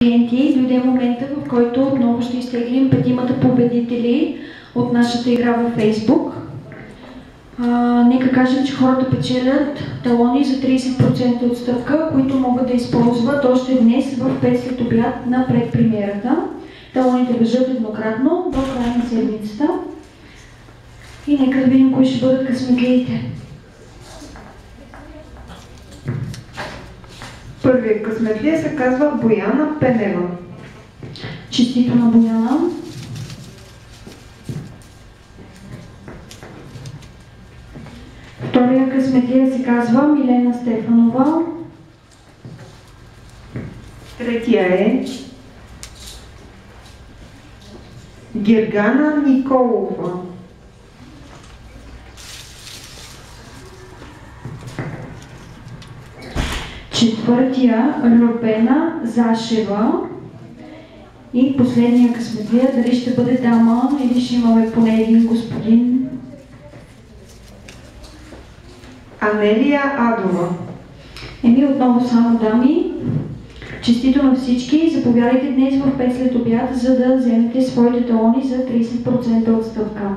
Дойде момента, в който отново ще изтеглим петимата победители от нашата игра във Facebook. Нека кажем, че хората печелят талони за 30% отстъпка, които могат да използват още днес в 5 след обяд на предпремиерата. Талоните важат еднократно до края на седмицата. И нека да видим кои ще бъдат късметлиите. Първият късметлия се казва Бояна Пенева. Честито на Бояна. Втория късметлия се казва Милена Стефанова. Третия е Гергана Николова. Четвъртия Любена Зашева. И последния късметлия, дали ще бъде дама или ще имаме поне един господин. Анелия Адова. Отново само дами. Честито на всички. Заповядайте днес в 5 след обяд, за да вземете своите талони за 30% отстъпка.